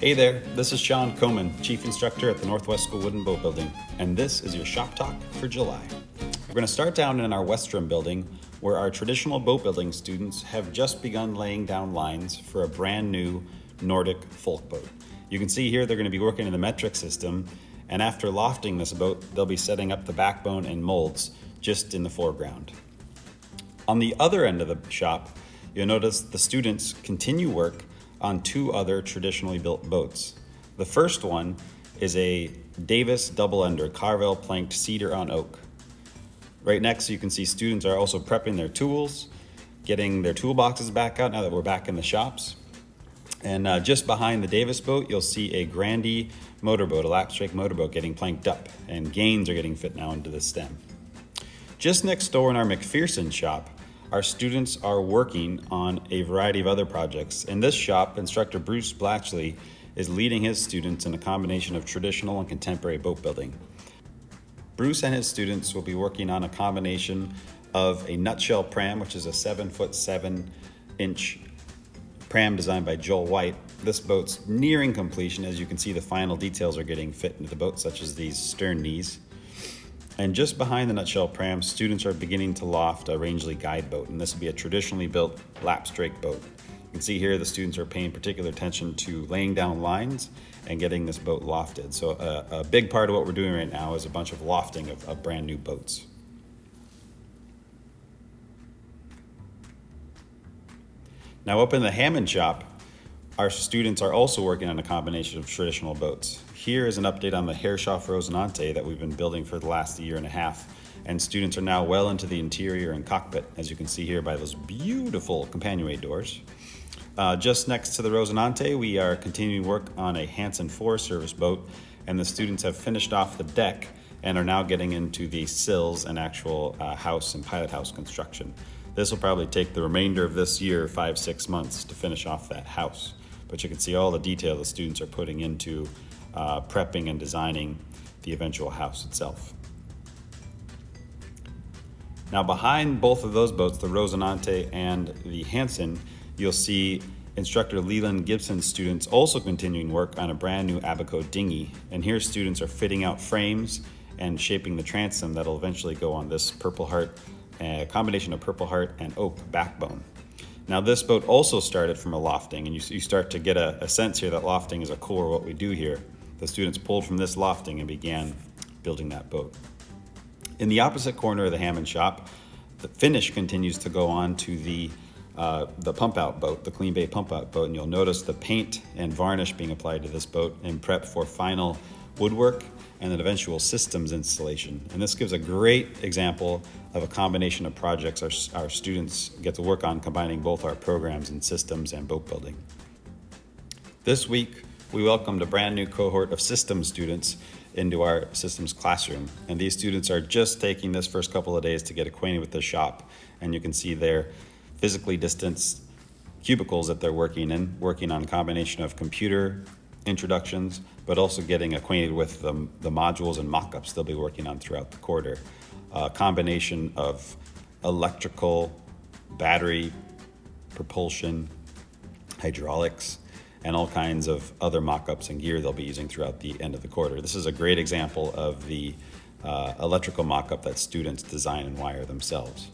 Hey there, this is Sean Coman, Chief Instructor at the Northwest School Wooden Boat Building, and this is your Shop Talk for July. We're going to start down in our Western building where our traditional boat building students have just begun laying down lines for a brand new Nordic Folkboat. You can see here they're going to be working in the metric system, and after lofting this boat, they'll be setting up the backbone and molds just in the foreground. On the other end of the shop, you'll notice the students continue work on two other traditionally built boats. The first one is a Davis double-ender Carvel planked cedar on oak. Right next, you can see students are also prepping their tools, getting their toolboxes back out now that we're back in the shops. And just behind the Davis boat, you'll see a Grandy motorboat, a lapstrake motorboat getting planked up, and gains are getting fit now into the stem. Just next door in our McPherson shop, our students are working on a variety of other projects. In this shop, instructor Bruce Blatchley is leading his students in a combination of traditional and contemporary boat building. Bruce and his students will be working on a combination of a nutshell pram, which is a 7'7" pram designed by Joel White. This boat's nearing completion. As you can see, the final details are getting fit into the boat, such as these stern knees. And just behind the nutshell pram, students are beginning to loft a Rangeley guide boat, and this will be a traditionally built lapstrake boat. You can see here the students are paying particular attention to laying down lines and getting this boat lofted. So a big part of what we're doing right now is a bunch of lofting of brand new boats. Now up in the Hammond shop, our students are also working on a combination of traditional boats. Here is an update on the Herreshoff Rosinante that we've been building for the last year and a half, and students are now well into the interior and cockpit, as you can see here by those beautiful companionway doors. Just next to the Rosinante, we are continuing work on a Hanson Forest Service boat, and the students have finished off the deck and are now getting into the sills and actual house and pilot house construction. This will probably take the remainder of this year, 5-6 months, to finish off that house. But you can see all the detail the students are putting into prepping and designing the eventual house itself. Now behind both of those boats, the Rosinante and the Hanson, you'll see instructor Leland Gibson's students also continuing work on a brand new Abaco dinghy. And here students are fitting out frames and shaping the transom that'll eventually go on this Purple Heart, a combination of Purple Heart and oak backbone. Now this boat also started from a lofting, and you start to get a sense here that lofting is a core of what we do here. The students pulled from this lofting and began building that boat. In the opposite corner of the Hammond shop, the finish continues to go on to the pump out boat, the Clean Bay pump out boat, and you'll notice the paint and varnish being applied to this boat in prep for final woodwork and an eventual systems installation. And this gives a great example of a combination of projects our students get to work on, combining both our programs in systems and boat building. This week, we welcomed a brand new cohort of systems students into our systems classroom. And these students are just taking this first couple of days to get acquainted with the shop. And you can see their physically distanced cubicles that they're working in, working on a combination of computer introductions, but also getting acquainted with the modules and mock-ups they'll be working on throughout the quarter. A combination of electrical, battery, propulsion, hydraulics, and all kinds of other mock-ups and gear they'll be using throughout the end of the quarter. This is a great example of the electrical mock-up that students design and wire themselves.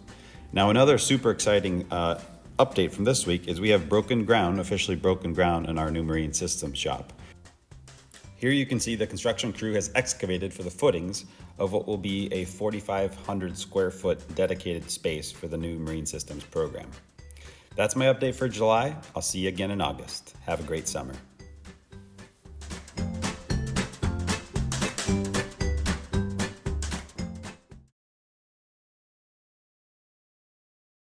Now, another super exciting update from this week is we have officially broken ground in our new marine systems shop. Here you can see the construction crew has excavated for the footings of what will be a 4,500 square foot dedicated space for the new marine systems program. That's my update for July. I'll see you again in August. Have a great summer.